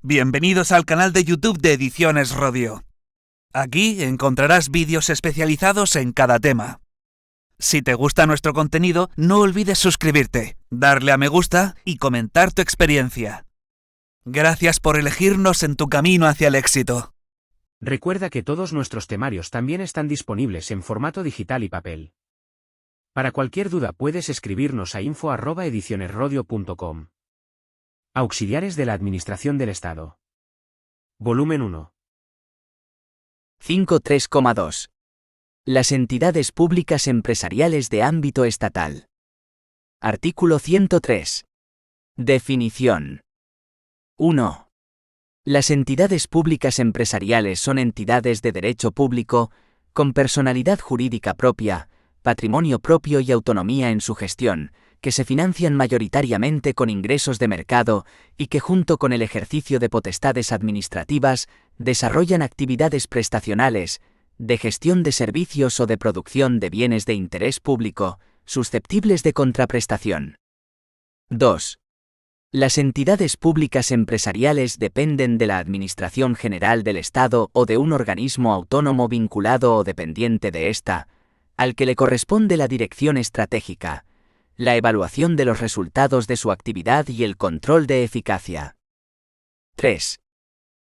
Bienvenidos al canal de YouTube de Ediciones Rodio. Aquí encontrarás vídeos especializados en cada tema. Si te gusta nuestro contenido, no olvides suscribirte, darle a me gusta y comentar tu experiencia. Gracias por elegirnos en tu camino hacia el éxito. Recuerda que todos nuestros temarios también están disponibles en formato digital y papel. Para cualquier duda puedes escribirnos a info@edicionesrodio.com. Auxiliares de la Administración del Estado. Volumen 1. 5.3,2. Las entidades públicas empresariales de ámbito estatal. Artículo 103. Definición. 1. Las entidades públicas empresariales son entidades de derecho público, con personalidad jurídica propia, patrimonio propio y autonomía en su gestión, que se financian mayoritariamente con ingresos de mercado y que junto con el ejercicio de potestades administrativas desarrollan actividades prestacionales, de gestión de servicios o de producción de bienes de interés público, susceptibles de contraprestación. 2. Las entidades públicas empresariales dependen de la Administración General del Estado o de un organismo autónomo vinculado o dependiente de ésta, al que le corresponde la dirección estratégica, la evaluación de los resultados de su actividad y el control de eficacia. 3.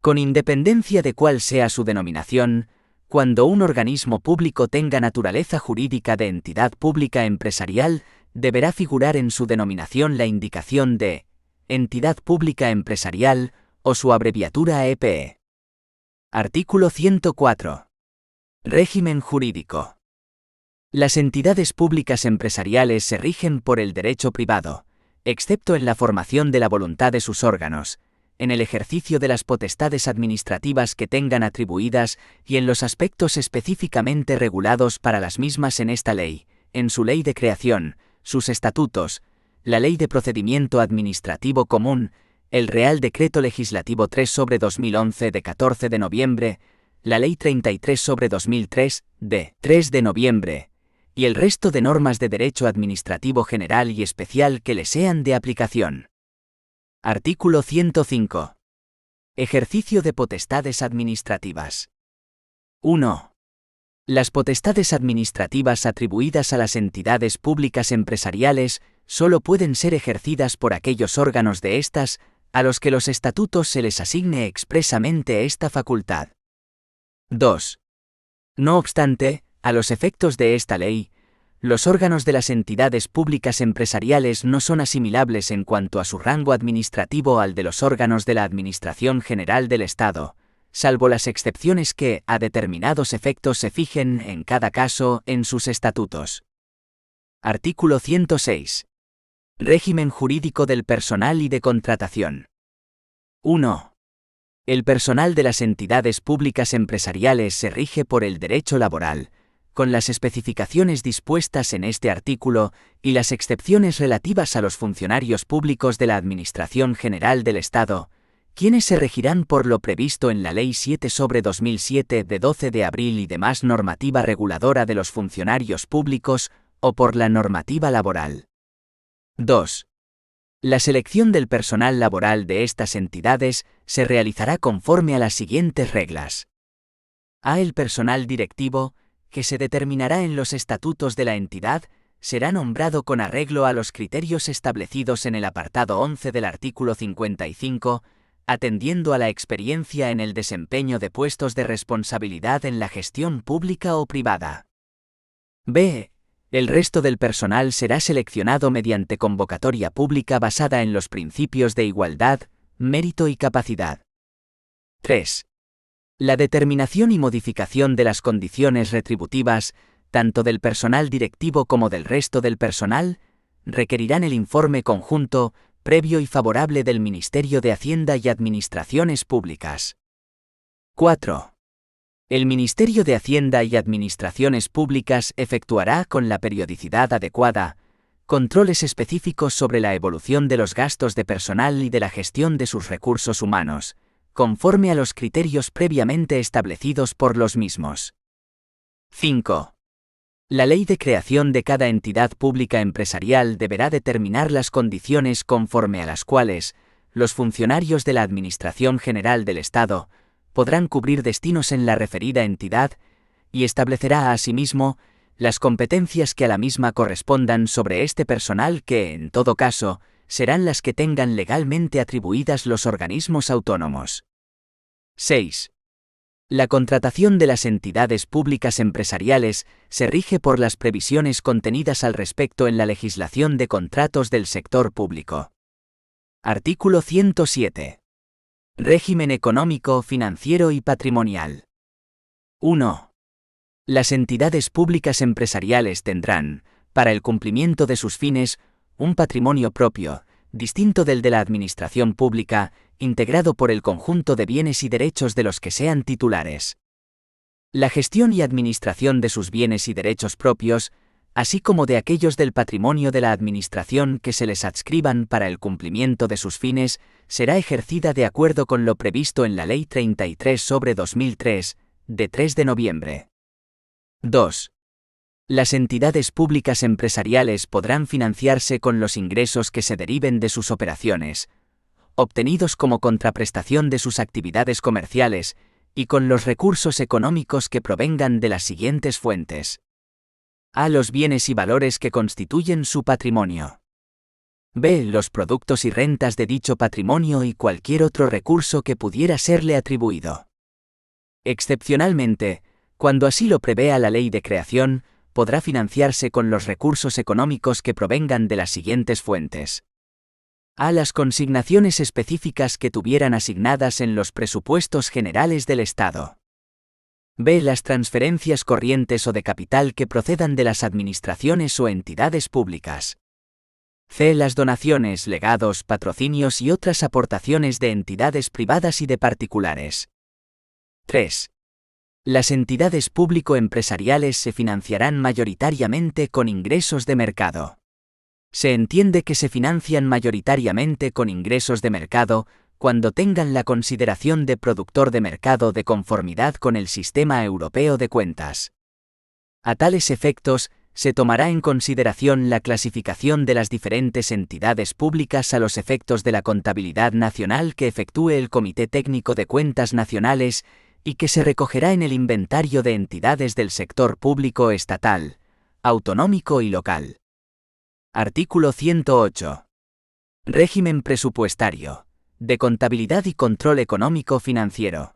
Con independencia de cuál sea su denominación, cuando un organismo público tenga naturaleza jurídica de entidad pública empresarial, deberá figurar en su denominación la indicación de entidad pública empresarial o su abreviatura EPE. Artículo 104. Régimen jurídico. Las entidades públicas empresariales se rigen por el derecho privado, excepto en la formación de la voluntad de sus órganos, en el ejercicio de las potestades administrativas que tengan atribuidas y en los aspectos específicamente regulados para las mismas en esta ley, en su ley de creación, sus estatutos, la Ley de Procedimiento Administrativo Común, el Real Decreto Legislativo 3/2011 de 14 de noviembre, la Ley 33/2003 de 3 de noviembre, y el resto de normas de derecho administrativo general y especial que le sean de aplicación. Artículo 105. Ejercicio de potestades administrativas. 1. Las potestades administrativas atribuidas a las entidades públicas empresariales solo pueden ser ejercidas por aquellos órganos de estas a los que los estatutos se les asigne expresamente esta facultad. 2. No obstante, a los efectos de esta ley, los órganos de las entidades públicas empresariales no son asimilables en cuanto a su rango administrativo al de los órganos de la Administración General del Estado, salvo las excepciones que, a determinados efectos, se fijen en cada caso en sus estatutos. Artículo 106. Régimen jurídico del personal y de contratación. 1. El personal de las entidades públicas empresariales se rige por el derecho laboral, con las especificaciones dispuestas en este artículo y las excepciones relativas a los funcionarios públicos de la Administración General del Estado, quienes se regirán por lo previsto en la Ley 7/2007 de 12 de abril y demás normativa reguladora de los funcionarios públicos o por la normativa laboral. 2. La selección del personal laboral de estas entidades se realizará conforme a las siguientes reglas. A. El personal directivo, que se determinará en los estatutos de la entidad, será nombrado con arreglo a los criterios establecidos en el apartado 11 del artículo 55, atendiendo a la experiencia en el desempeño de puestos de responsabilidad en la gestión pública o privada. B. El resto del personal será seleccionado mediante convocatoria pública basada en los principios de igualdad, mérito y capacidad. 3. La determinación y modificación de las condiciones retributivas, tanto del personal directivo como del resto del personal, requerirán el informe conjunto, previo y favorable del Ministerio de Hacienda y Administraciones Públicas. 4. El Ministerio de Hacienda y Administraciones Públicas efectuará con la periodicidad adecuada controles específicos sobre la evolución de los gastos de personal y de la gestión de sus recursos humanos, conforme a los criterios previamente establecidos por los mismos. 5. La ley de creación de cada entidad pública empresarial deberá determinar las condiciones conforme a las cuales, los funcionarios de la Administración General del Estado podrán cubrir destinos en la referida entidad y establecerá asimismo las competencias que a la misma correspondan sobre este personal que, en todo caso, serán las que tengan legalmente atribuidas los organismos autónomos. 6. La contratación de las entidades públicas empresariales se rige por las previsiones contenidas al respecto en la legislación de contratos del sector público. Artículo 107. Régimen económico, financiero y patrimonial. 1. Las entidades públicas empresariales tendrán, para el cumplimiento de sus fines, un patrimonio propio, distinto del de la administración pública, integrado por el conjunto de bienes y derechos de los que sean titulares. La gestión y administración de sus bienes y derechos propios, así como de aquellos del patrimonio de la administración que se les adscriban para el cumplimiento de sus fines, será ejercida de acuerdo con lo previsto en la Ley 33/2003, de 3 de noviembre. 2. Las entidades públicas empresariales podrán financiarse con los ingresos que se deriven de sus operaciones, obtenidos como contraprestación de sus actividades comerciales, y con los recursos económicos que provengan de las siguientes fuentes. A. Los bienes y valores que constituyen su patrimonio. B. Los productos y rentas de dicho patrimonio y cualquier otro recurso que pudiera serle atribuido. Excepcionalmente, cuando así lo prevea la ley de creación, podrá financiarse con los recursos económicos que provengan de las siguientes fuentes. A. Las consignaciones específicas que tuvieran asignadas en los presupuestos generales del Estado. B. Las transferencias corrientes o de capital que procedan de las administraciones o entidades públicas. C. Las donaciones, legados, patrocinios y otras aportaciones de entidades privadas y de particulares. 3. Las entidades público-empresariales se financiarán mayoritariamente con ingresos de mercado. Se entiende que se financian mayoritariamente con ingresos de mercado cuando tengan la consideración de productor de mercado de conformidad con el Sistema Europeo de Cuentas. A tales efectos, se tomará en consideración la clasificación de las diferentes entidades públicas a los efectos de la contabilidad nacional que efectúe el Comité Técnico de Cuentas Nacionales y que se recogerá en el inventario de entidades del sector público estatal, autonómico y local. Artículo 108. Régimen presupuestario, de contabilidad y control económico-financiero.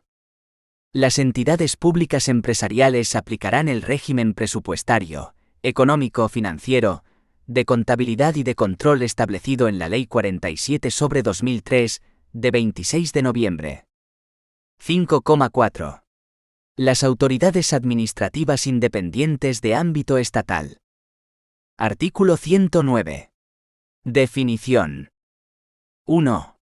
Las entidades públicas empresariales aplicarán el régimen presupuestario, económico-financiero, de contabilidad y de control establecido en la Ley 47/2003, de 26 de noviembre. 5,4. Las autoridades administrativas independientes de ámbito estatal. Artículo 109. Definición. 1.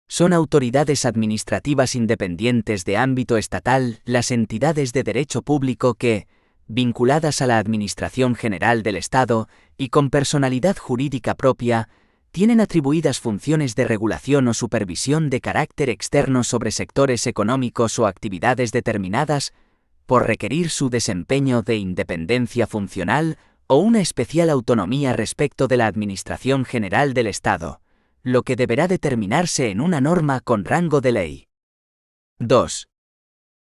Son autoridades administrativas independientes de ámbito estatal las entidades de derecho público que, vinculadas a la Administración General del Estado y con personalidad jurídica propia, tienen atribuidas funciones de regulación o supervisión de carácter externo sobre sectores económicos o actividades determinadas, por requerir su desempeño de independencia funcional o una especial autonomía respecto de la Administración General del Estado, lo que deberá determinarse en una norma con rango de ley. 2.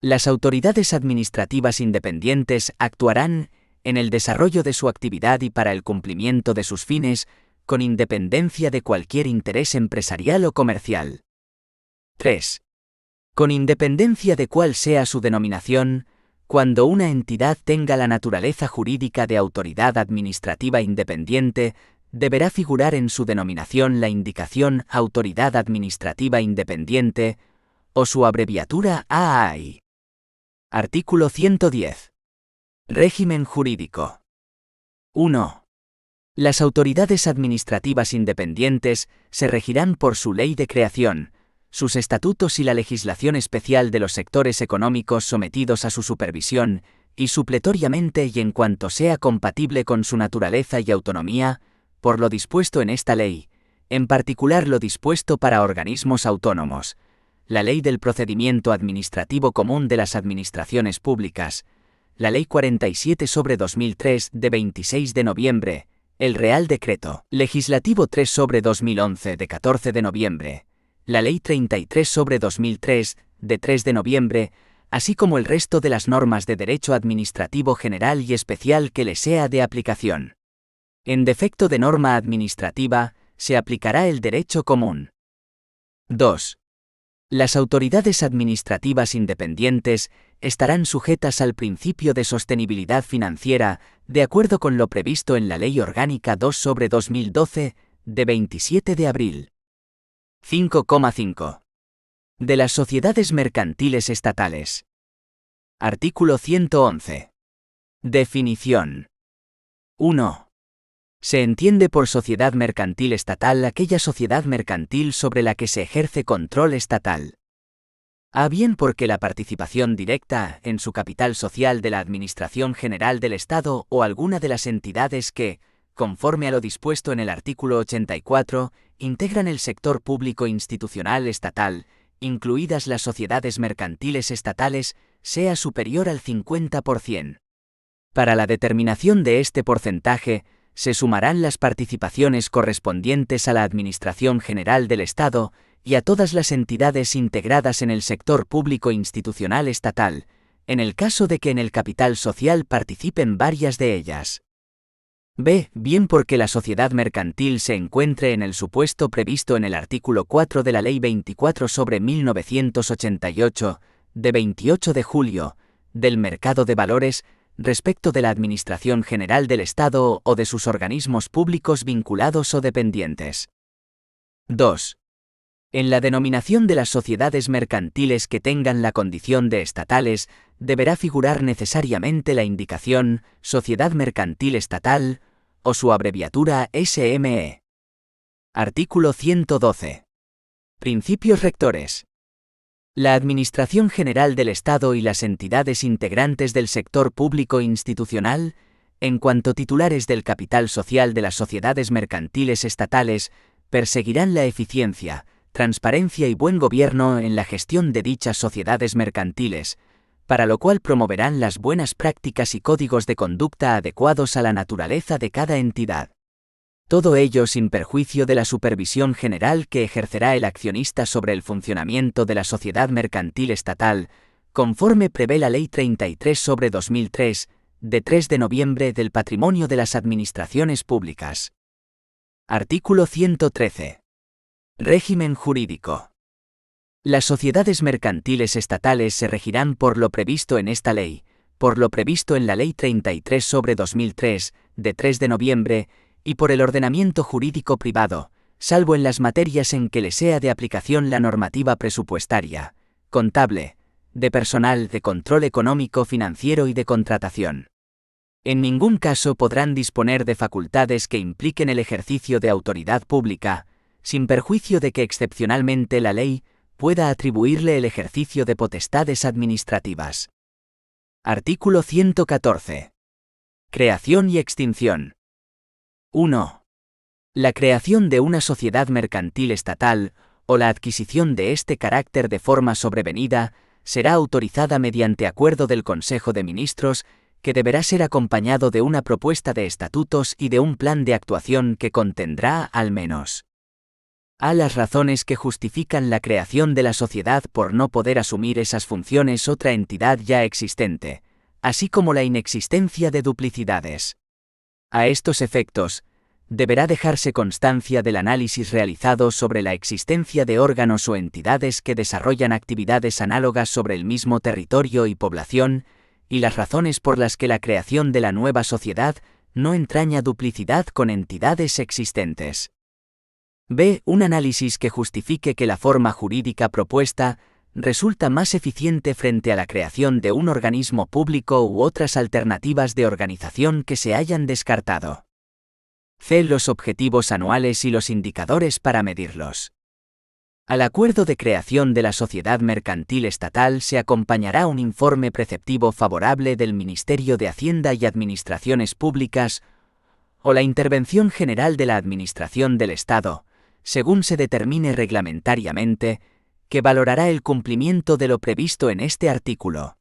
Las autoridades administrativas independientes actuarán, en el desarrollo de su actividad y para el cumplimiento de sus fines, con independencia de cualquier interés empresarial o comercial. 3. Con independencia de cuál sea su denominación, cuando una entidad tenga la naturaleza jurídica de autoridad administrativa independiente, deberá figurar en su denominación la indicación Autoridad Administrativa Independiente, o su abreviatura AAI. Artículo 110. Régimen jurídico. 1. Las autoridades administrativas independientes se regirán por su ley de creación, sus estatutos y la legislación especial de los sectores económicos sometidos a su supervisión, y supletoriamente y en cuanto sea compatible con su naturaleza y autonomía, por lo dispuesto en esta ley, en particular lo dispuesto para organismos autónomos, la Ley del Procedimiento Administrativo Común de las Administraciones Públicas, la Ley 47/2003 de 26 de noviembre, el Real Decreto Legislativo 3/2011 de 14 de noviembre, la Ley 33/2003, de 3 de noviembre, así como el resto de las normas de derecho administrativo general y especial que le sea de aplicación. En defecto de norma administrativa, se aplicará el derecho común. 2. Las autoridades administrativas independientes estarán sujetas al principio de sostenibilidad financiera, de acuerdo con lo previsto en la Ley Orgánica 2/2012, de 27 de abril. 5,5. De las sociedades mercantiles estatales. Artículo 111. Definición. 1. Se entiende por sociedad mercantil estatal aquella sociedad mercantil sobre la que se ejerce control estatal. A bien porque la participación directa en su capital social de la Administración General del Estado o alguna de las entidades que, conforme a lo dispuesto en el artículo 84, integran el sector público institucional estatal, incluidas las sociedades mercantiles estatales, sea superior al 50%. Para la determinación de este porcentaje, se sumarán las participaciones correspondientes a la Administración General del Estado y a todas las entidades integradas en el sector público institucional estatal, en el caso de que en el capital social participen varias de ellas. B. Bien porque la sociedad mercantil se encuentre en el supuesto previsto en el artículo 4 de la Ley 24/1988, de 28 de julio, del mercado de valores, respecto de la Administración General del Estado o de sus organismos públicos vinculados o dependientes. 2. En la denominación de las sociedades mercantiles que tengan la condición de estatales, deberá figurar necesariamente la indicación Sociedad Mercantil Estatal, o su abreviatura SME. Artículo 112. Principios rectores. La Administración General del Estado y las entidades integrantes del sector público institucional, en cuanto titulares del capital social de las sociedades mercantiles estatales, perseguirán la eficiencia, transparencia y buen gobierno en la gestión de dichas sociedades mercantiles, para lo cual promoverán las buenas prácticas y códigos de conducta adecuados a la naturaleza de cada entidad. Todo ello sin perjuicio de la supervisión general que ejercerá el accionista sobre el funcionamiento de la sociedad mercantil estatal, conforme prevé la Ley 33/2003, de 3 de noviembre del Patrimonio de las Administraciones Públicas. Artículo 113. Régimen jurídico. Las sociedades mercantiles estatales se regirán por lo previsto en esta ley, por lo previsto en la Ley 33/2003, de 3 de noviembre, y por el ordenamiento jurídico privado, salvo en las materias en que le sea de aplicación la normativa presupuestaria, contable, de personal, de control económico, financiero y de contratación. En ningún caso podrán disponer de facultades que impliquen el ejercicio de autoridad pública, sin perjuicio de que excepcionalmente la ley pueda atribuirle el ejercicio de potestades administrativas. Artículo 114. Creación y extinción. 1. La creación de una sociedad mercantil estatal, o la adquisición de este carácter de forma sobrevenida, será autorizada mediante acuerdo del Consejo de Ministros, que deberá ser acompañado de una propuesta de estatutos y de un plan de actuación que contendrá, al menos, a las razones que justifican la creación de la sociedad por no poder asumir esas funciones otra entidad ya existente, así como la inexistencia de duplicidades. A estos efectos, deberá dejarse constancia del análisis realizado sobre la existencia de órganos o entidades que desarrollan actividades análogas sobre el mismo territorio y población, y las razones por las que la creación de la nueva sociedad no entraña duplicidad con entidades existentes. B. Un análisis que justifique que la forma jurídica propuesta resulta más eficiente frente a la creación de un organismo público u otras alternativas de organización que se hayan descartado. C. Los objetivos anuales y los indicadores para medirlos. Al acuerdo de creación de la sociedad mercantil estatal se acompañará un informe preceptivo favorable del Ministerio de Hacienda y Administraciones Públicas o la intervención general de la Administración del Estado, según se determine reglamentariamente, que valorará el cumplimiento de lo previsto en este artículo.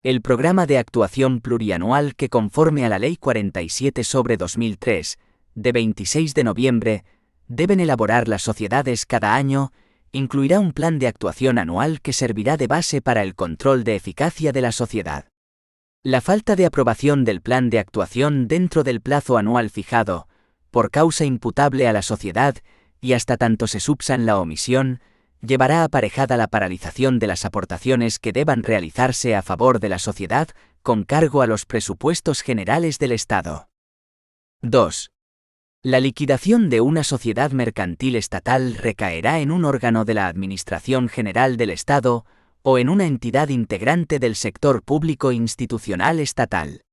El programa de actuación plurianual que conforme a la Ley 47/2003, de 26 de noviembre, deben elaborar las sociedades cada año incluirá un plan de actuación anual que servirá de base para el control de eficacia de la sociedad. La falta de aprobación del plan de actuación dentro del plazo anual fijado, por causa imputable a la sociedad y hasta tanto se subsan la omisión, llevará aparejada la paralización de las aportaciones que deban realizarse a favor de la sociedad con cargo a los presupuestos generales del Estado. 2. La liquidación de una sociedad mercantil estatal recaerá en un órgano de la Administración General del Estado o en una entidad integrante del sector público institucional estatal.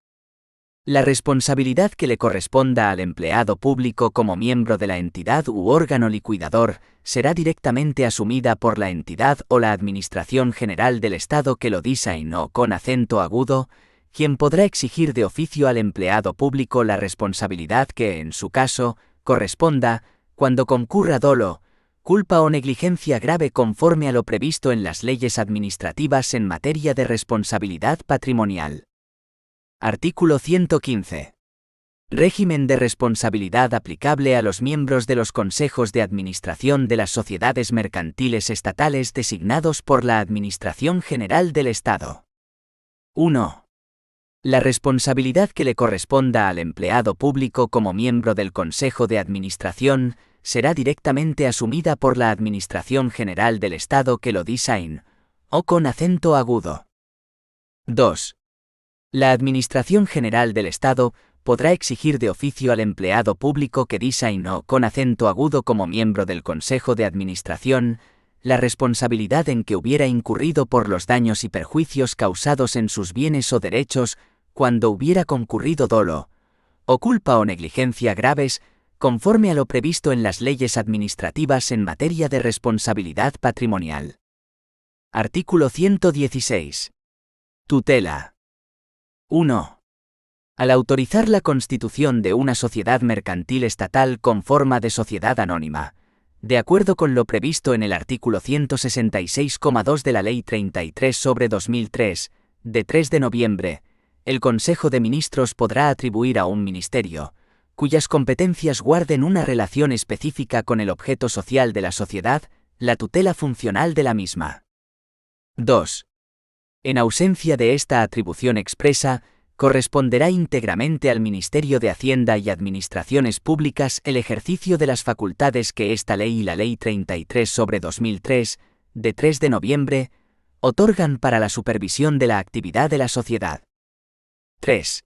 La responsabilidad que le corresponda al empleado público como miembro de la entidad u órgano liquidador será directamente asumida por la entidad o la Administración General del Estado que lo design o con acento agudo, quien podrá exigir de oficio al empleado público la responsabilidad que, en su caso, corresponda, cuando concurra dolo, culpa o negligencia grave conforme a lo previsto en las leyes administrativas en materia de responsabilidad patrimonial. Artículo 115. Régimen de responsabilidad aplicable a los miembros de los consejos de administración de las sociedades mercantiles estatales designados por la Administración General del Estado. 1. La responsabilidad que le corresponda al empleado público como miembro del Consejo de Administración será directamente asumida por la Administración General del Estado que lo design, o con acento agudo. 2. La Administración General del Estado podrá exigir de oficio al empleado público que design o con acento agudo como miembro del Consejo de Administración la responsabilidad en que hubiera incurrido por los daños y perjuicios causados en sus bienes o derechos cuando hubiera concurrido dolo, o culpa o negligencia graves, conforme a lo previsto en las leyes administrativas en materia de responsabilidad patrimonial. Artículo 116. Tutela. 1. Al autorizar la constitución de una sociedad mercantil estatal con forma de sociedad anónima, de acuerdo con lo previsto en el artículo 166,2 de la Ley 33/2003, de 3 de noviembre, el Consejo de Ministros podrá atribuir a un ministerio, cuyas competencias guarden una relación específica con el objeto social de la sociedad, la tutela funcional de la misma. 2. En ausencia de esta atribución expresa, corresponderá íntegramente al Ministerio de Hacienda y Administraciones Públicas el ejercicio de las facultades que esta ley y la Ley 33/2003, de 3 de noviembre, otorgan para la supervisión de la actividad de la sociedad. 3.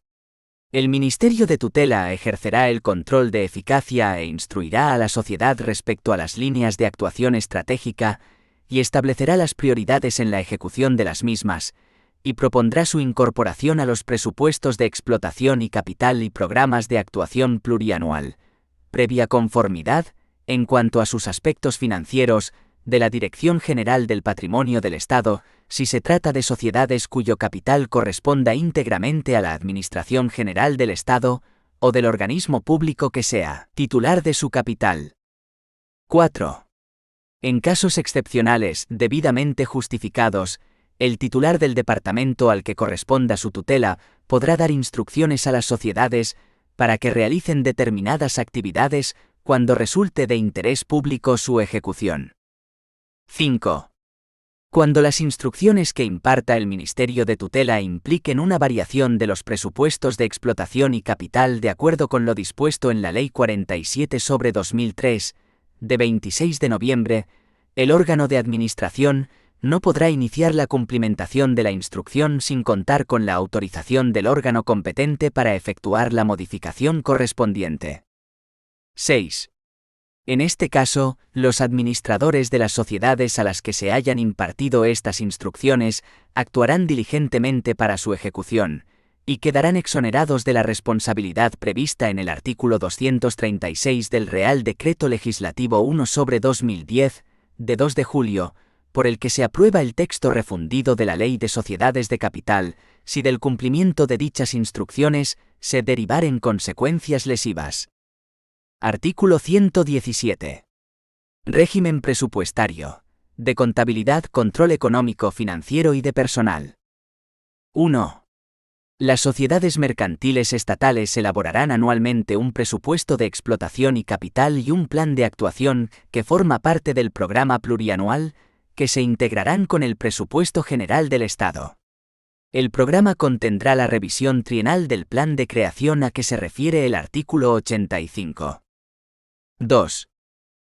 El Ministerio de Tutela ejercerá el control de eficacia e instruirá a la sociedad respecto a las líneas de actuación estratégica y establecerá las prioridades en la ejecución de las mismas, y propondrá su incorporación a los presupuestos de explotación y capital y programas de actuación plurianual, previa conformidad, en cuanto a sus aspectos financieros, de la Dirección General del Patrimonio del Estado, si se trata de sociedades cuyo capital corresponda íntegramente a la Administración General del Estado, o del organismo público que sea titular de su capital. 4. En casos excepcionales, debidamente justificados, el titular del departamento al que corresponda su tutela podrá dar instrucciones a las sociedades para que realicen determinadas actividades cuando resulte de interés público su ejecución. 5. Cuando las instrucciones que imparta el Ministerio de Tutela impliquen una variación de los presupuestos de explotación y capital de acuerdo con lo dispuesto en la Ley 47/2003, de 26 de noviembre, el órgano de administración no podrá iniciar la cumplimentación de la instrucción sin contar con la autorización del órgano competente para efectuar la modificación correspondiente. 6. En este caso, los administradores de las sociedades a las que se hayan impartido estas instrucciones actuarán diligentemente para su ejecución, y quedarán exonerados de la responsabilidad prevista en el artículo 236 del Real Decreto Legislativo 1/2010, de 2 de julio, por el que se aprueba el texto refundido de la Ley de Sociedades de Capital, si del cumplimiento de dichas instrucciones se derivaren consecuencias lesivas. Artículo 117. Régimen presupuestario. De contabilidad, control económico, financiero y de personal. 1. Las sociedades mercantiles estatales elaborarán anualmente un presupuesto de explotación y capital y un plan de actuación que forma parte del programa plurianual, que se integrarán con el presupuesto general del Estado. El programa contendrá la revisión trienal del plan de creación a que se refiere el artículo 85. 2.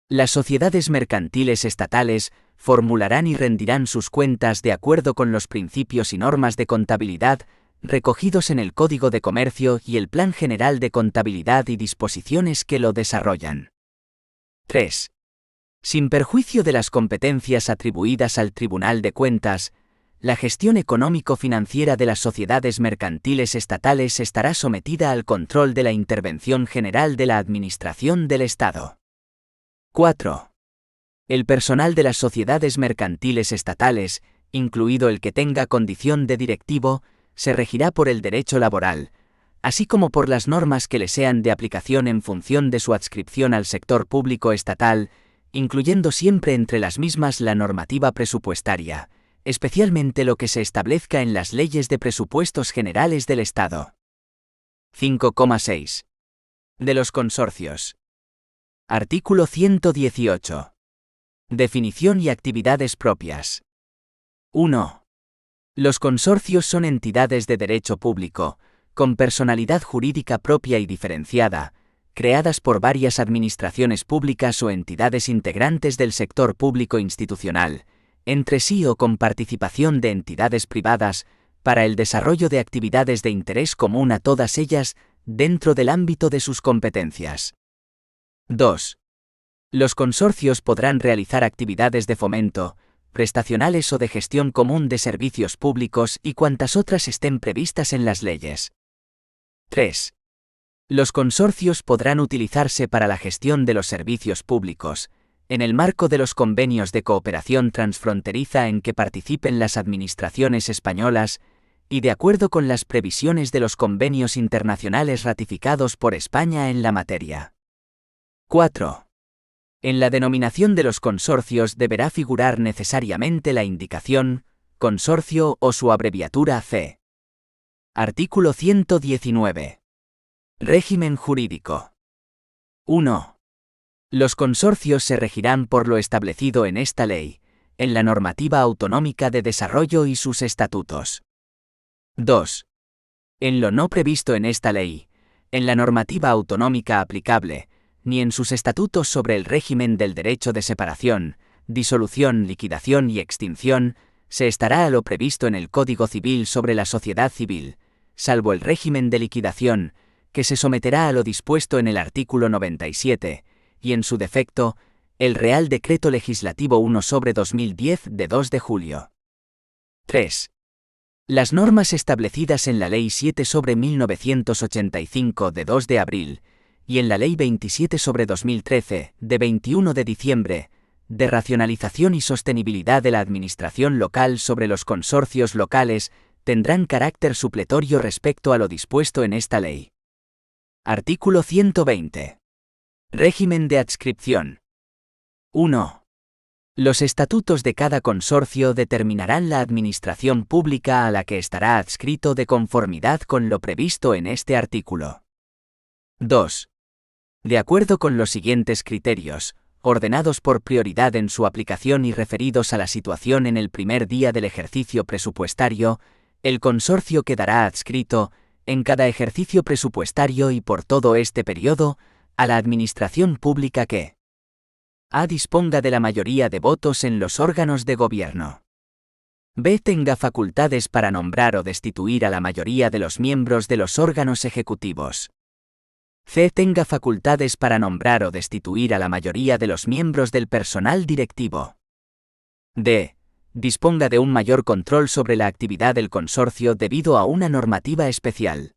Las sociedades mercantiles estatales formularán y rendirán sus cuentas de acuerdo con los principios y normas de contabilidad recogidos en el Código de Comercio y el Plan General de Contabilidad y disposiciones que lo desarrollan. 3. Sin perjuicio de las competencias atribuidas al Tribunal de Cuentas, la gestión económico-financiera de las sociedades mercantiles estatales estará sometida al control de la Intervención General de la Administración del Estado. 4. El personal de las sociedades mercantiles estatales, incluido el que tenga condición de directivo, se regirá por el derecho laboral, así como por las normas que le sean de aplicación en función de su adscripción al sector público estatal, incluyendo siempre entre las mismas la normativa presupuestaria, especialmente lo que se establezca en las leyes de presupuestos generales del Estado. 5,6. De los consorcios. Artículo 118. Definición y actividades propias. 1. Los consorcios son entidades de derecho público, con personalidad jurídica propia y diferenciada, creadas por varias administraciones públicas o entidades integrantes del sector público institucional, entre sí o con participación de entidades privadas, para el desarrollo de actividades de interés común a todas ellas, dentro del ámbito de sus competencias. 2. Los consorcios podrán realizar actividades de fomento, prestacionales o de gestión común de servicios públicos y cuantas otras estén previstas en las leyes. 3. Los consorcios podrán utilizarse para la gestión de los servicios públicos, en el marco de los convenios de cooperación transfronteriza en que participen las administraciones españolas, y de acuerdo con las previsiones de los convenios internacionales ratificados por España en la materia. 4. En la denominación de los consorcios deberá figurar necesariamente la indicación consorcio o su abreviatura C. Artículo 119. Régimen jurídico. 1. Los consorcios se regirán por lo establecido en esta ley, en la normativa autonómica de desarrollo y sus estatutos. 2. En lo no previsto en esta ley, en la normativa autonómica aplicable, ni en sus estatutos sobre el régimen del derecho de separación, disolución, liquidación y extinción, se estará a lo previsto en el Código Civil sobre la sociedad civil, salvo el régimen de liquidación, que se someterá a lo dispuesto en el artículo 97, y en su defecto, el Real Decreto Legislativo 1/2010 de 2 de julio. 3. Las normas establecidas en la Ley 7/1985 de 2 de abril, y en la Ley 27/2013, de 21 de diciembre, de racionalización y sostenibilidad de la administración local sobre los consorcios locales, tendrán carácter supletorio respecto a lo dispuesto en esta ley. Artículo 120. Régimen de adscripción. 1. Los estatutos de cada consorcio determinarán la administración pública a la que estará adscrito de conformidad con lo previsto en este artículo. 2. De acuerdo con los siguientes criterios, ordenados por prioridad en su aplicación y referidos a la situación en el primer día del ejercicio presupuestario, el consorcio quedará adscrito, en cada ejercicio presupuestario y por todo este periodo, a la administración pública que a. Disponga de la mayoría de votos en los órganos de gobierno. b. Tenga facultades para nombrar o destituir a la mayoría de los miembros de los órganos ejecutivos. c. Tenga facultades para nombrar o destituir a la mayoría de los miembros del personal directivo. d. Disponga de un mayor control sobre la actividad del consorcio debido a una normativa especial.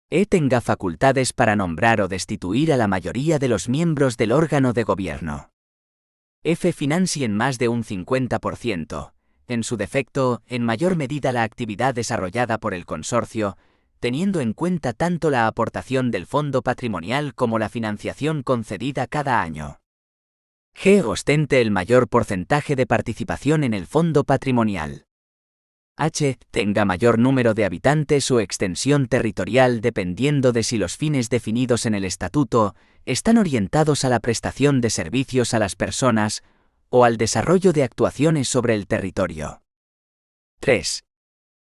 e. Tenga facultades para nombrar o destituir a la mayoría de los miembros del órgano de gobierno. f. Financien más de un 50%, en su defecto, en mayor medida la actividad desarrollada por el consorcio, teniendo en cuenta tanto la aportación del fondo patrimonial como la financiación concedida cada año. g. Ostente el mayor porcentaje de participación en el fondo patrimonial. h. tenga mayor número de habitantes o extensión territorial dependiendo de si los fines definidos en el estatuto están orientados a la prestación de servicios a las personas o al desarrollo de actuaciones sobre el territorio. 3.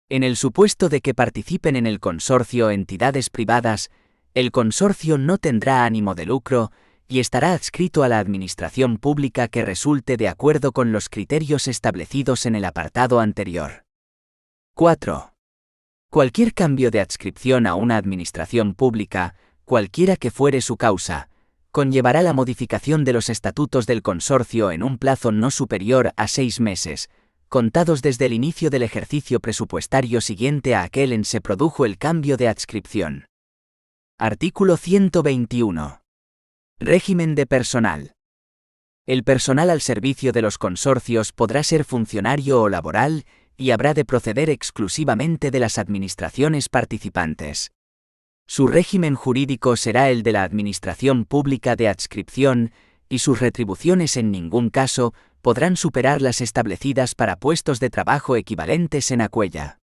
En el supuesto de que participen en el consorcio entidades privadas, el consorcio no tendrá ánimo de lucro y estará adscrito a la administración pública que resulte de acuerdo con los criterios establecidos en el apartado anterior. 4. Cualquier cambio de adscripción a una administración pública, cualquiera que fuere su causa, conllevará la modificación de los estatutos del consorcio en un plazo no superior a 6 meses, contados desde el inicio del ejercicio presupuestario siguiente a aquel en se produjo el cambio de adscripción. Artículo 121. Régimen de personal. El personal al servicio de los consorcios podrá ser funcionario o laboral y habrá de proceder exclusivamente de las administraciones participantes. Su régimen jurídico será el de la Administración Pública de Adscripción y sus retribuciones en ningún caso podrán superar las establecidas para puestos de trabajo equivalentes en Acuella.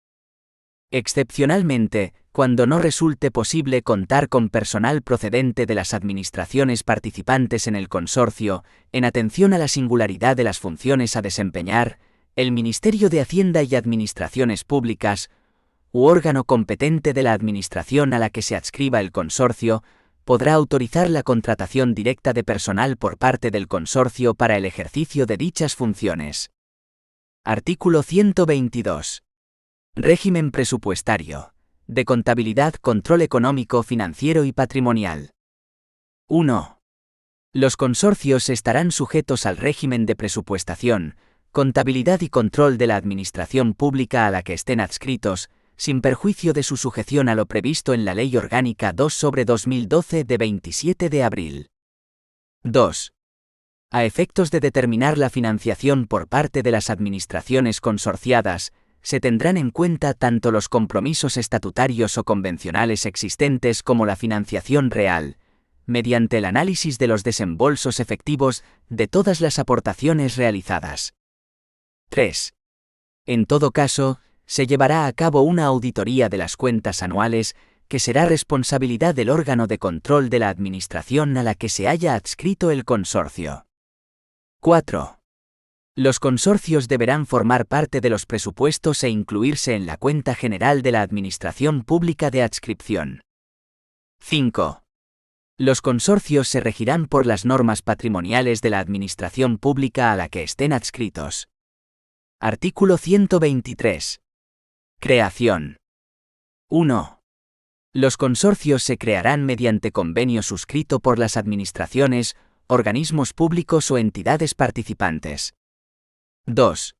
Excepcionalmente, cuando no resulte posible contar con personal procedente de las administraciones participantes en el consorcio, en atención a la singularidad de las funciones a desempeñar, el Ministerio de Hacienda y Administraciones Públicas, u órgano competente de la administración a la que se adscriba el consorcio, podrá autorizar la contratación directa de personal por parte del consorcio para el ejercicio de dichas funciones. Artículo 122. Régimen presupuestario. De contabilidad, control económico, financiero y patrimonial. 1. Los consorcios estarán sujetos al régimen de presupuestación, contabilidad y control de la administración pública a la que estén adscritos, sin perjuicio de su sujeción a lo previsto en la Ley Orgánica 2/2012 de 27 de abril. 2. A efectos de determinar la financiación por parte de las administraciones consorciadas, se tendrán en cuenta tanto los compromisos estatutarios o convencionales existentes como la financiación real, mediante el análisis de los desembolsos efectivos de todas las aportaciones realizadas. 3. En todo caso, se llevará a cabo una auditoría de las cuentas anuales, que será responsabilidad del órgano de control de la administración a la que se haya adscrito el consorcio. 4. Los consorcios deberán formar parte de los presupuestos e incluirse en la cuenta general de la Administración Pública de Adscripción. 5. Los consorcios se regirán por las normas patrimoniales de la Administración Pública a la que estén adscritos. Artículo 123. Creación. 1. Los consorcios se crearán mediante convenio suscrito por las administraciones, organismos públicos o entidades participantes. 2.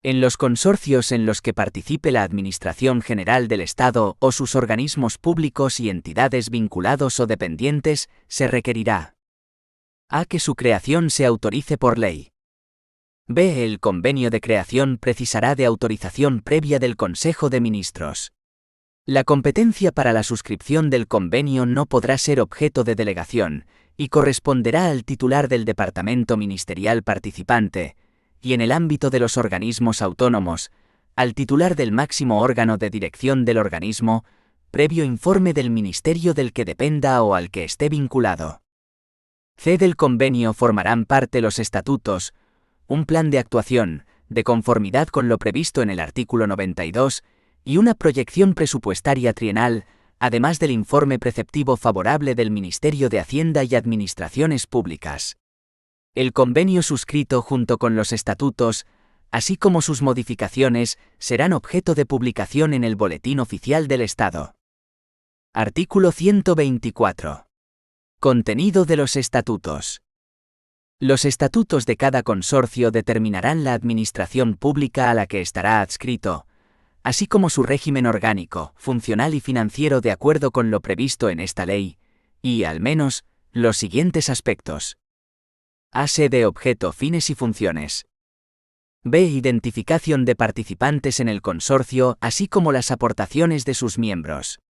En los consorcios en los que participe la Administración General del Estado o sus organismos públicos y entidades vinculados o dependientes, se requerirá: a. Que su creación se autorice por ley. b. El convenio de creación precisará de autorización previa del Consejo de Ministros. La competencia para la suscripción del convenio no podrá ser objeto de delegación, y corresponderá al titular del departamento ministerial participante, y en el ámbito de los organismos autónomos, al titular del máximo órgano de dirección del organismo, previo informe del ministerio del que dependa o al que esté vinculado. C. Del convenio formarán parte los estatutos, un plan de actuación, de conformidad con lo previsto en el artículo 92, y una proyección presupuestaria trienal, además del informe preceptivo favorable del Ministerio de Hacienda y Administraciones Públicas. El convenio suscrito junto con los estatutos, así como sus modificaciones, serán objeto de publicación en el Boletín Oficial del Estado. Artículo 124. Contenido de los estatutos. Los estatutos de cada consorcio determinarán la administración pública a la que estará adscrito, así como su régimen orgánico, funcional y financiero de acuerdo con lo previsto en esta ley, y, al menos, los siguientes aspectos. A. Sede, objeto, fines y funciones. B. Identificación de participantes en el consorcio, así como las aportaciones de sus miembros.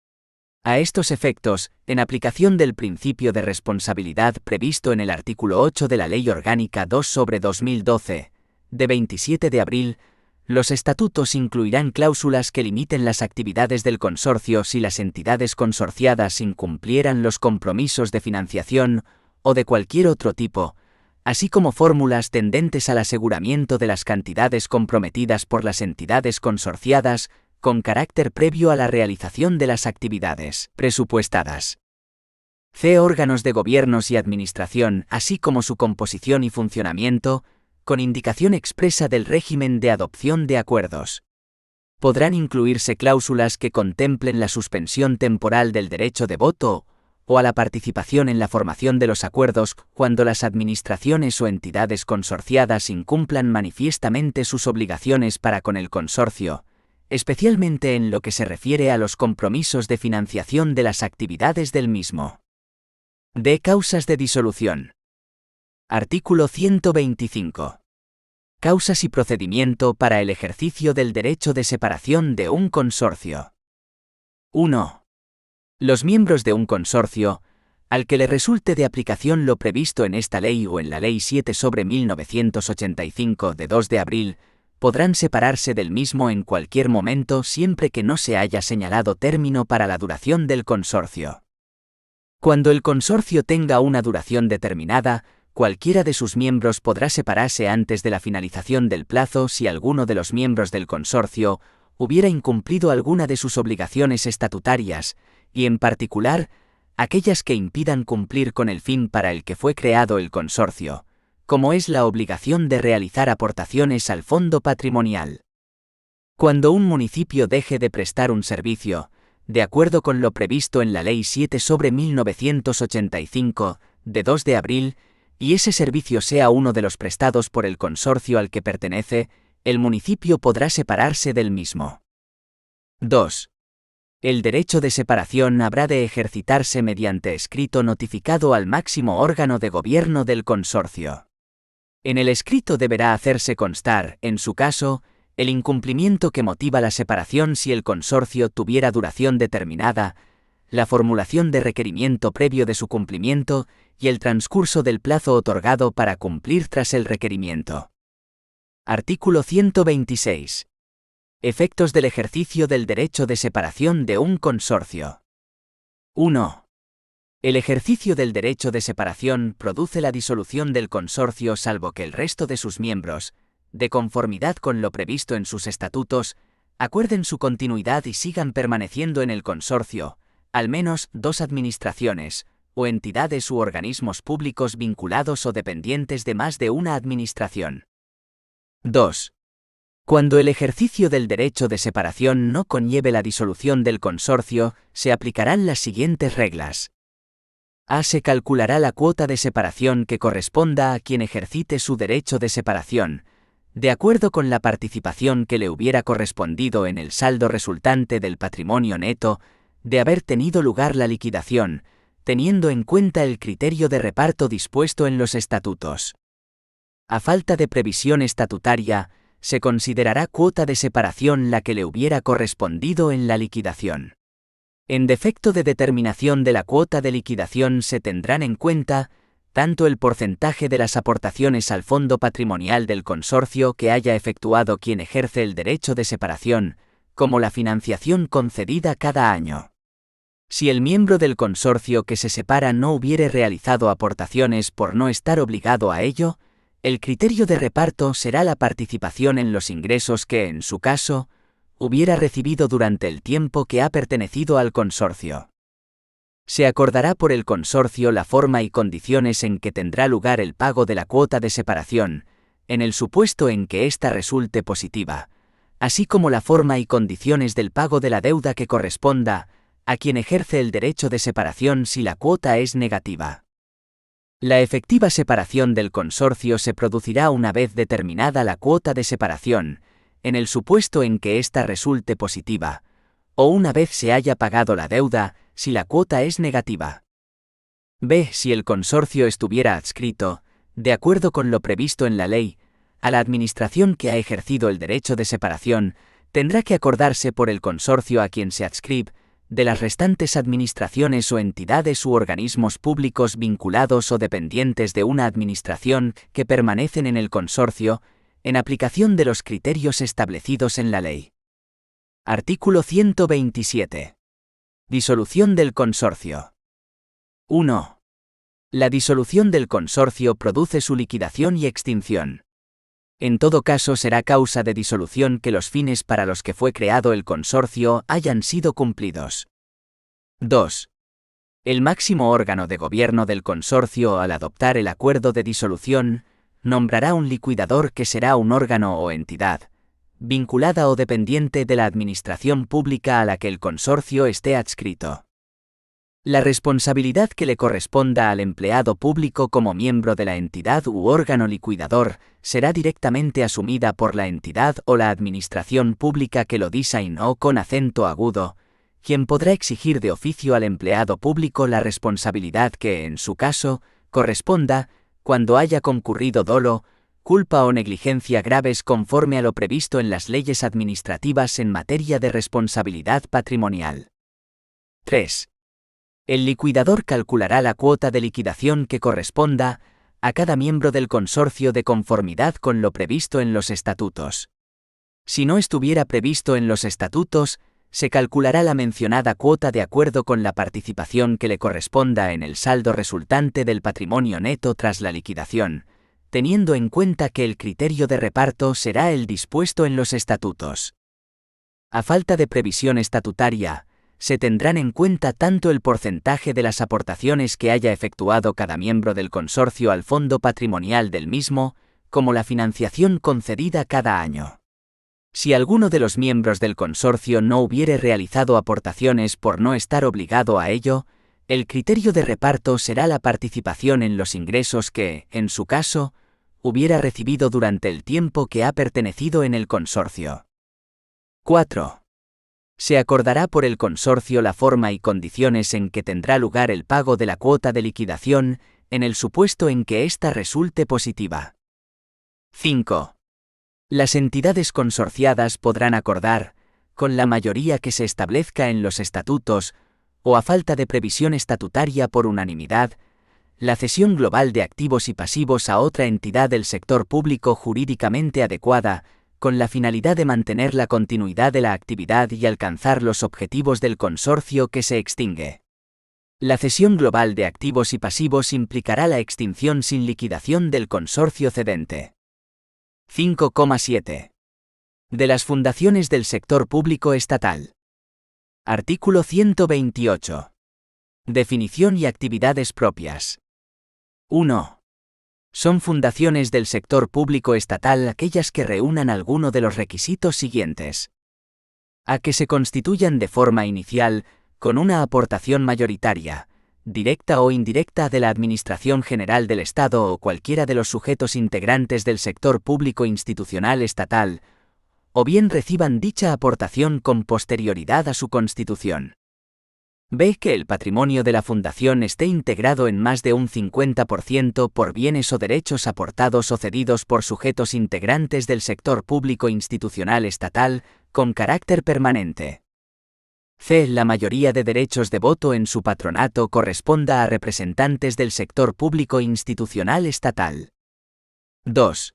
A estos efectos, en aplicación del principio de responsabilidad previsto en el artículo 8 de la Ley Orgánica 2/2012, de 27 de abril, Los estatutos incluirán cláusulas que limiten las actividades del consorcio si las entidades consorciadas incumplieran los compromisos de financiación o de cualquier otro tipo, así como fórmulas tendentes al aseguramiento de las cantidades comprometidas por las entidades consorciadas con carácter previo a la realización de las actividades presupuestadas. C. Órganos de gobiernos y administración, así como su composición y funcionamiento, con indicación expresa del régimen de adopción de acuerdos. Podrán incluirse cláusulas que contemplen la suspensión temporal del derecho de voto o a la participación en la formación de los acuerdos cuando las administraciones o entidades consorciadas incumplan manifiestamente sus obligaciones para con el consorcio, especialmente en lo que se refiere a los compromisos de financiación de las actividades del mismo. D. Causas de disolución. Artículo 125. Causas y procedimiento para el ejercicio del derecho de separación de un consorcio. 1. Los miembros de un consorcio, al que le resulte de aplicación lo previsto en esta ley o en la Ley 7/1985 de 2 de abril, podrán separarse del mismo en cualquier momento siempre que no se haya señalado término para la duración del consorcio. Cuando el consorcio tenga una duración determinada, cualquiera de sus miembros podrá separarse antes de la finalización del plazo si alguno de los miembros del consorcio hubiera incumplido alguna de sus obligaciones estatutarias, y en particular, aquellas que impidan cumplir con el fin para el que fue creado el consorcio, como es la obligación de realizar aportaciones al fondo patrimonial. Cuando un municipio deje de prestar un servicio, de acuerdo con lo previsto en la Ley 7/1985, de 2 de abril, y ese servicio sea uno de los prestados por el consorcio al que pertenece, el municipio podrá separarse del mismo. 2. El derecho de separación habrá de ejercitarse mediante escrito notificado al máximo órgano de gobierno del consorcio. En el escrito deberá hacerse constar, en su caso, el incumplimiento que motiva la separación si el consorcio tuviera duración determinada, la formulación de requerimiento previo de su cumplimiento y el transcurso del plazo otorgado para cumplir tras el requerimiento. Artículo 126. Efectos del ejercicio del derecho de separación de un consorcio. 1. El ejercicio del derecho de separación produce la disolución del consorcio salvo que el resto de sus miembros, de conformidad con lo previsto en sus estatutos, acuerden su continuidad y sigan permaneciendo en el consorcio, al menos 2 administraciones, o entidades u organismos públicos vinculados o dependientes de más de una administración. 2. Cuando el ejercicio del derecho de separación no conlleve la disolución del consorcio, se aplicarán las siguientes reglas. A. Se calculará la cuota de separación que corresponda a quien ejercite su derecho de separación, de acuerdo con la participación que le hubiera correspondido en el saldo resultante del patrimonio neto, de haber tenido lugar la liquidación, teniendo en cuenta el criterio de reparto dispuesto en los estatutos. A falta de previsión estatutaria, se considerará cuota de separación la que le hubiera correspondido en la liquidación. En defecto de determinación de la cuota de liquidación se tendrán en cuenta tanto el porcentaje de las aportaciones al fondo patrimonial del consorcio que haya efectuado quien ejerce el derecho de separación, como la financiación concedida cada año. Si el miembro del consorcio que se separa no hubiere realizado aportaciones por no estar obligado a ello, el criterio de reparto será la participación en los ingresos que, en su caso, hubiera recibido durante el tiempo que ha pertenecido al consorcio. Se acordará por el consorcio la forma y condiciones en que tendrá lugar el pago de la cuota de separación, en el supuesto en que ésta resulte positiva, así como la forma y condiciones del pago de la deuda que corresponda a quien ejerce el derecho de separación si la cuota es negativa. La efectiva separación del consorcio se producirá una vez determinada la cuota de separación, en el supuesto en que ésta resulte positiva, o una vez se haya pagado la deuda, si la cuota es negativa. B. Si el consorcio estuviera adscrito, de acuerdo con lo previsto en la ley, a la administración que ha ejercido el derecho de separación, tendrá que acordarse por el consorcio a quien se adscribe, de las restantes administraciones o entidades u organismos públicos vinculados o dependientes de una administración que permanecen en el consorcio, en aplicación de los criterios establecidos en la ley. Artículo 127. Disolución del consorcio. 1. La disolución del consorcio produce su liquidación y extinción. En todo caso será causa de disolución que los fines para los que fue creado el consorcio hayan sido cumplidos. 2. El máximo órgano de gobierno del consorcio, al adoptar el acuerdo de disolución, nombrará un liquidador que será un órgano o entidad, vinculada o dependiente de la administración pública a la que el consorcio esté adscrito. La responsabilidad que le corresponda al empleado público como miembro de la entidad u órgano liquidador será directamente asumida por la entidad o la administración pública que lo designó con acento agudo, quien podrá exigir de oficio al empleado público la responsabilidad que, en su caso, corresponda, cuando haya concurrido dolo, culpa o negligencia graves conforme a lo previsto en las leyes administrativas en materia de responsabilidad patrimonial. 3. El liquidador calculará la cuota de liquidación que corresponda a cada miembro del consorcio de conformidad con lo previsto en los estatutos. Si no estuviera previsto en los estatutos, se calculará la mencionada cuota de acuerdo con la participación que le corresponda en el saldo resultante del patrimonio neto tras la liquidación, teniendo en cuenta que el criterio de reparto será el dispuesto en los estatutos. A falta de previsión estatutaria, se tendrán en cuenta tanto el porcentaje de las aportaciones que haya efectuado cada miembro del consorcio al fondo patrimonial del mismo, como la financiación concedida cada año. Si alguno de los miembros del consorcio no hubiere realizado aportaciones por no estar obligado a ello, el criterio de reparto será la participación en los ingresos que, en su caso, hubiera recibido durante el tiempo que ha pertenecido en el consorcio. 4. Se acordará por el consorcio la forma y condiciones en que tendrá lugar el pago de la cuota de liquidación, en el supuesto en que ésta resulte positiva. 5. Las entidades consorciadas podrán acordar, con la mayoría que se establezca en los estatutos, o a falta de previsión estatutaria por unanimidad, la cesión global de activos y pasivos a otra entidad del sector público jurídicamente adecuada, con la finalidad de mantener la continuidad de la actividad y alcanzar los objetivos del consorcio que se extingue. La cesión global de activos y pasivos implicará la extinción sin liquidación del consorcio cedente. 5,7. De las fundaciones del sector público estatal. Artículo 128. Definición y actividades propias. 1. Son fundaciones del sector público estatal aquellas que reúnan alguno de los requisitos siguientes. A que se constituyan de forma inicial, con una aportación mayoritaria, directa o indirecta de la Administración General del Estado o cualquiera de los sujetos integrantes del sector público institucional estatal, o bien reciban dicha aportación con posterioridad a su constitución. B. Que el patrimonio de la fundación esté integrado en más de un 50% por bienes o derechos aportados o cedidos por sujetos integrantes del sector público institucional estatal, con carácter permanente. C. La mayoría de derechos de voto en su patronato corresponda a representantes del sector público institucional estatal. 2.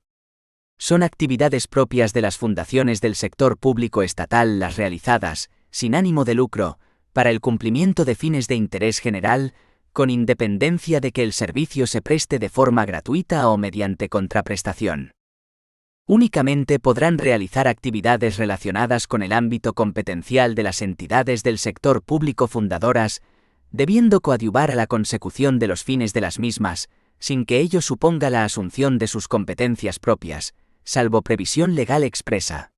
Son actividades propias de las fundaciones del sector público estatal las realizadas, sin ánimo de lucro, para el cumplimiento de fines de interés general, con independencia de que el servicio se preste de forma gratuita o mediante contraprestación. Únicamente podrán realizar actividades relacionadas con el ámbito competencial de las entidades del sector público fundadoras, debiendo coadyuvar a la consecución de los fines de las mismas, sin que ello suponga la asunción de sus competencias propias, salvo previsión legal expresa.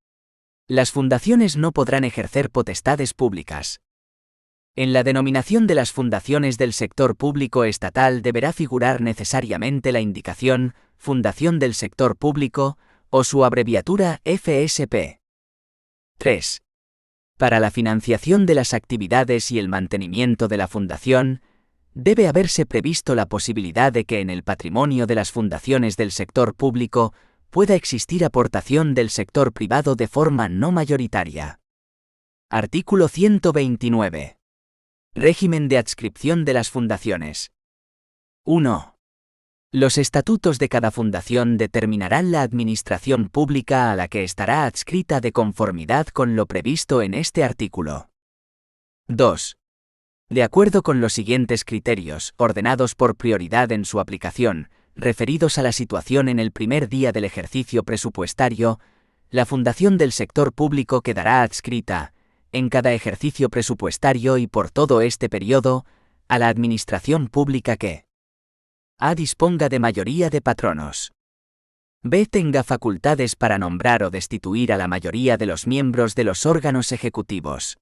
Las fundaciones no podrán ejercer potestades públicas. En la denominación de las fundaciones del sector público estatal deberá figurar necesariamente la indicación Fundación del Sector Público o su abreviatura FSP. 3. Para la financiación de las actividades y el mantenimiento de la fundación, debe haberse previsto la posibilidad de que en el patrimonio de las fundaciones del sector público pueda existir aportación del sector privado de forma no mayoritaria. Artículo 129. Régimen de adscripción de las fundaciones. 1. Los estatutos de cada fundación determinarán la administración pública a la que estará adscrita de conformidad con lo previsto en este artículo. 2. De acuerdo con los siguientes criterios, ordenados por prioridad en su aplicación, referidos a la situación en el primer día del ejercicio presupuestario, la fundación del sector público quedará adscrita, en cada ejercicio presupuestario y por todo este periodo, a la administración pública que A. Disponga de mayoría de patronos. B. Tenga facultades para nombrar o destituir a la mayoría de los miembros de los órganos ejecutivos.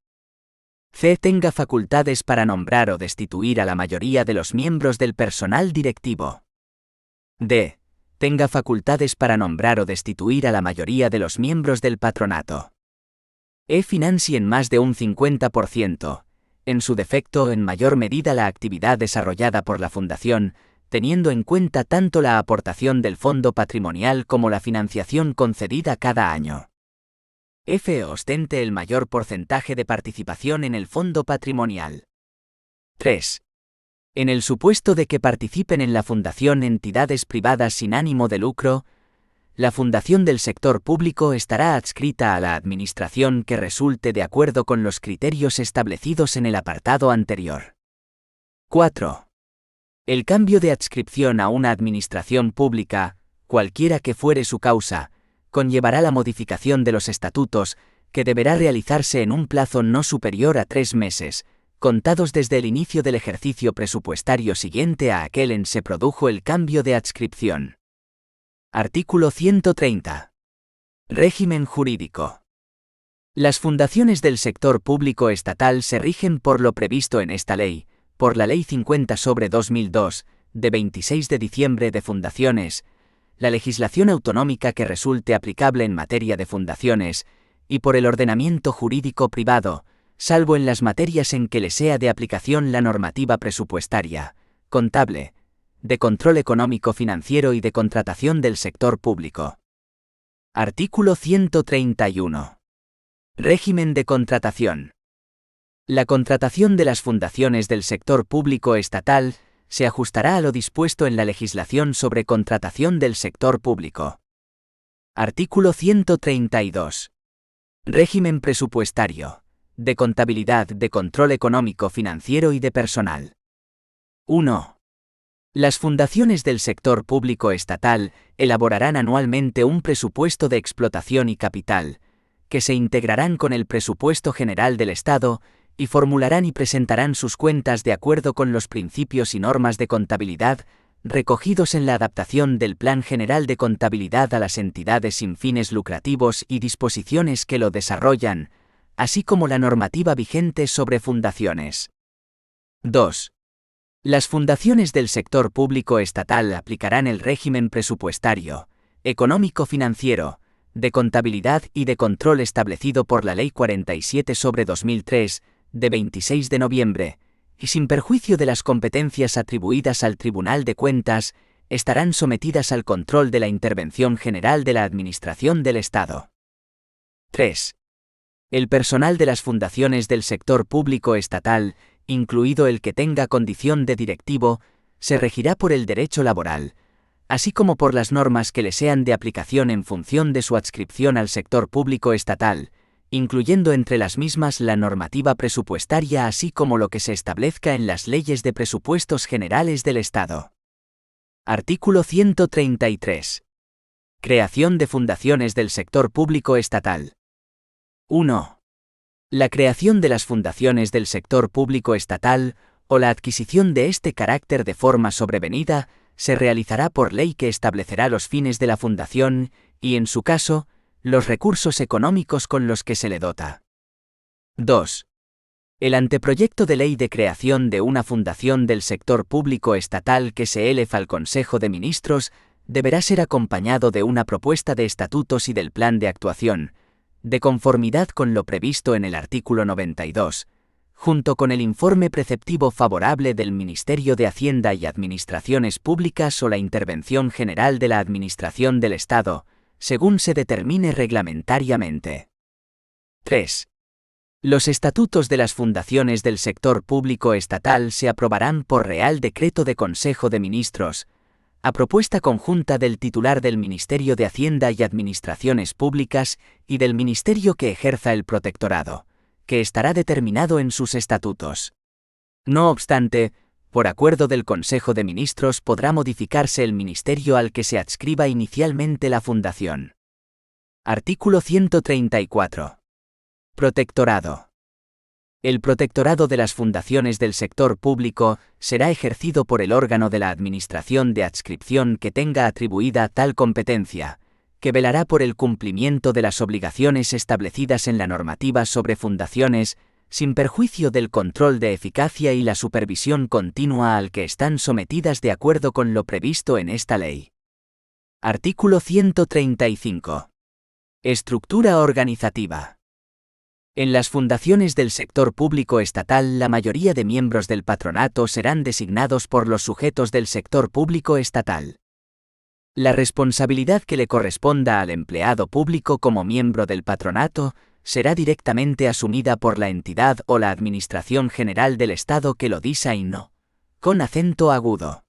C. Tenga facultades para nombrar o destituir a la mayoría de los miembros del personal directivo. D. Tenga facultades para nombrar o destituir a la mayoría de los miembros del patronato. E. Financie en más de un 50%, en su defecto en mayor medida la actividad desarrollada por la Fundación, teniendo en cuenta tanto la aportación del fondo patrimonial como la financiación concedida cada año. F. Ostente el mayor porcentaje de participación en el fondo patrimonial. 3. En el supuesto de que participen en la Fundación entidades privadas sin ánimo de lucro, la Fundación del sector público estará adscrita a la administración que resulte de acuerdo con los criterios establecidos en el apartado anterior. 4. El cambio de adscripción a una administración pública, cualquiera que fuere su causa, conllevará la modificación de los estatutos, que deberá realizarse en un plazo no superior a 3 meses, contados desde el inicio del ejercicio presupuestario siguiente a aquel en se produjo el cambio de adscripción. Artículo 130. Régimen jurídico. Las fundaciones del sector público estatal se rigen por lo previsto en esta ley, por la Ley 50/2002, de 26 de diciembre de fundaciones, la legislación autonómica que resulte aplicable en materia de fundaciones, y por el ordenamiento jurídico privado, salvo en las materias en que le sea de aplicación la normativa presupuestaria, contable, de control económico financiero y de contratación del sector público. Artículo 131. Régimen de contratación. La contratación de las fundaciones del sector público estatal se ajustará a lo dispuesto en la legislación sobre contratación del sector público. Artículo 132. Régimen presupuestario, de contabilidad, de control económico financiero y de personal. 1. Las fundaciones del sector público estatal elaborarán anualmente un presupuesto de explotación y capital, que se integrarán con el presupuesto general del Estado, y formularán y presentarán sus cuentas de acuerdo con los principios y normas de contabilidad recogidos en la adaptación del Plan General de Contabilidad a las entidades sin fines lucrativos y disposiciones que lo desarrollan, así como la normativa vigente sobre fundaciones. 2. Las fundaciones del sector público estatal aplicarán el régimen presupuestario, económico-financiero, de contabilidad y de control establecido por la Ley 47/2003, de 26 de noviembre, y sin perjuicio de las competencias atribuidas al Tribunal de Cuentas, estarán sometidas al control de la Intervención General de la Administración del Estado. 3. El personal de las fundaciones del sector público estatal, incluido el que tenga condición de directivo, se regirá por el derecho laboral, así como por las normas que le sean de aplicación en función de su adscripción al sector público estatal, incluyendo entre las mismas la normativa presupuestaria así como lo que se establezca en las leyes de presupuestos generales del Estado. Artículo 133. Creación de fundaciones del sector público estatal. 1. La creación de las fundaciones del sector público estatal, o la adquisición de este carácter de forma sobrevenida, se realizará por ley que establecerá los fines de la fundación, y en su caso, los recursos económicos con los que se le dota. 2. El anteproyecto de ley de creación de una fundación del sector público estatal que se eleve al Consejo de Ministros deberá ser acompañado de una propuesta de estatutos y del plan de actuación, de conformidad con lo previsto en el artículo 92, junto con el informe preceptivo favorable del Ministerio de Hacienda y Administraciones Públicas o la intervención general de la Administración del Estado, según se determine reglamentariamente. 3. Los estatutos de las fundaciones del sector público estatal se aprobarán por Real Decreto de Consejo de Ministros, a propuesta conjunta del titular del Ministerio de Hacienda y Administraciones Públicas y del ministerio que ejerza el protectorado, que estará determinado en sus estatutos. No obstante, por acuerdo del Consejo de Ministros podrá modificarse el ministerio al que se adscriba inicialmente la Fundación. Artículo 134. Protectorado. El protectorado de las fundaciones del sector público será ejercido por el órgano de la Administración de adscripción que tenga atribuida tal competencia, que velará por el cumplimiento de las obligaciones establecidas en la normativa sobre fundaciones, sin perjuicio del control de eficacia y la supervisión continua al que están sometidas de acuerdo con lo previsto en esta ley. Artículo 135. Estructura organizativa. En las fundaciones del sector público estatal, la mayoría de miembros del patronato serán designados por los sujetos del sector público estatal. La responsabilidad que le corresponda al empleado público como miembro del patronato será directamente asumida por la entidad o la Administración General del Estado que lo designó, con acento agudo.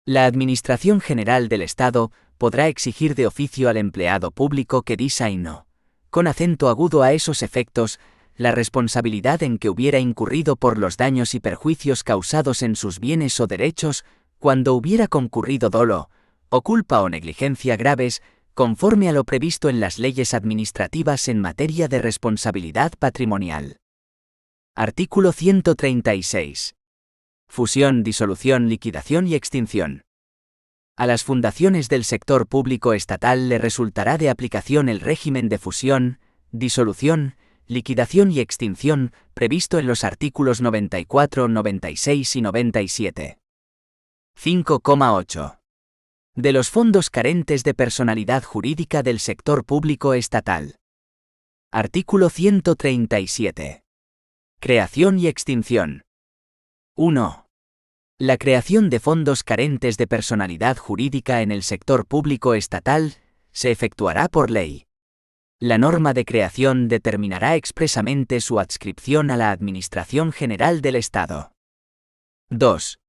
La Administración General del Estado podrá exigir de oficio al empleado público que designó, con acento agudo a esos efectos, la responsabilidad en que hubiera incurrido por los daños y perjuicios causados en sus bienes o derechos, cuando hubiera concurrido dolo, o culpa o negligencia graves, conforme a lo previsto en las leyes administrativas en materia de responsabilidad patrimonial. Artículo 136. Fusión, disolución, liquidación y extinción. A las fundaciones del sector público estatal le resultará de aplicación el régimen de fusión, disolución, liquidación y extinción previsto en los artículos 94, 96 y 97. 5,8. De los fondos carentes de personalidad jurídica del sector público estatal. Artículo 137. Creación y extinción. 1. La creación de fondos carentes de personalidad jurídica en el sector público estatal se efectuará por ley. La norma de creación determinará expresamente su adscripción a la Administración General del Estado. 2.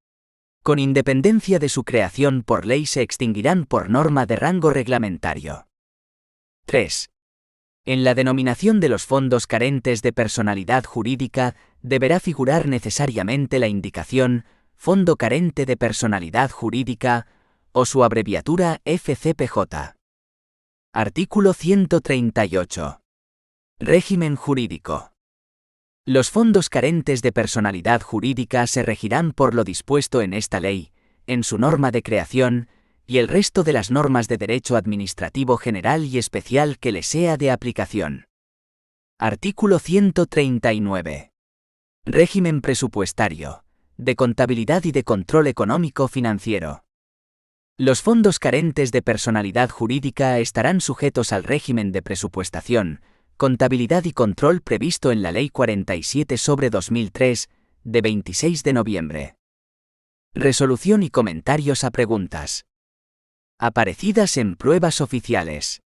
Con independencia de su creación por ley se extinguirán por norma de rango reglamentario. 3. En la denominación de los fondos carentes de personalidad jurídica deberá figurar necesariamente la indicación Fondo carente de personalidad jurídica, o su abreviatura FCPJ. Artículo 138. Régimen jurídico. Los fondos carentes de personalidad jurídica se regirán por lo dispuesto en esta ley, en su norma de creación, y el resto de las normas de derecho administrativo general y especial que le sea de aplicación. Artículo 139. Régimen presupuestario, de contabilidad y de control económico financiero. Los fondos carentes de personalidad jurídica estarán sujetos al régimen de presupuestación, contabilidad y control previsto en la Ley 47/2003, de 26 de noviembre. Resolución y comentarios a preguntas. Aparecidas en pruebas oficiales.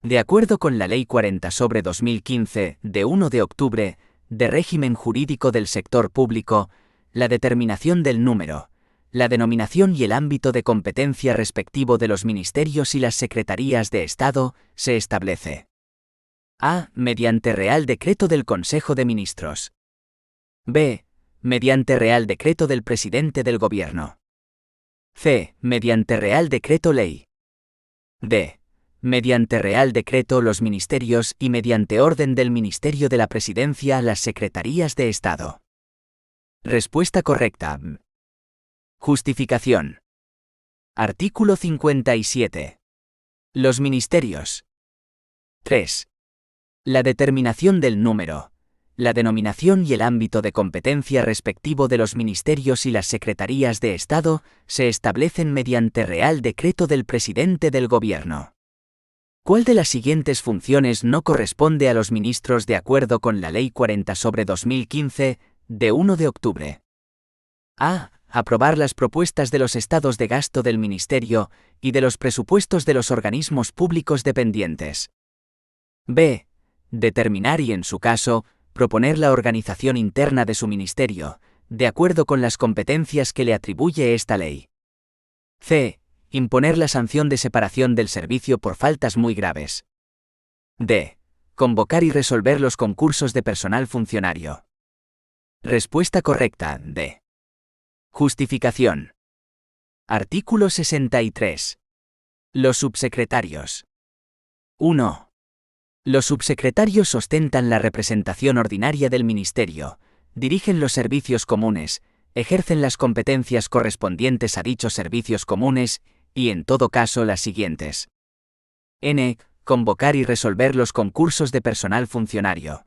De acuerdo con la Ley 40/2015, de 1 de octubre, de régimen jurídico del sector público, la determinación del número, la denominación y el ámbito de competencia respectivo de los ministerios y las secretarías de Estado se establece. A. Mediante Real Decreto del Consejo de Ministros. B. Mediante Real Decreto del Presidente del Gobierno. C. Mediante Real Decreto Ley. D. Mediante Real Decreto los ministerios y mediante orden del Ministerio de la Presidencia las secretarías de Estado. Respuesta correcta. Justificación. Artículo 57. Los ministerios. 3. La determinación del número, la denominación y el ámbito de competencia respectivo de los ministerios y las secretarías de Estado se establecen mediante Real Decreto del Presidente del Gobierno. ¿Cuál de las siguientes funciones no corresponde a los ministros de acuerdo con la Ley 40/2015, de 1 de octubre? A. Aprobar las propuestas de los estados de gasto del Ministerio y de los presupuestos de los organismos públicos dependientes. B. Determinar y, en su caso, proponer la organización interna de su ministerio, de acuerdo con las competencias que le atribuye esta ley. C. Imponer la sanción de separación del servicio por faltas muy graves. D. Convocar y resolver los concursos de personal funcionario. Respuesta correcta, D. Justificación. Artículo 63. Los subsecretarios. 1. Los subsecretarios ostentan la representación ordinaria del Ministerio, dirigen los servicios comunes, ejercen las competencias correspondientes a dichos servicios comunes, y en todo caso las siguientes. N. Convocar y resolver los concursos de personal funcionario.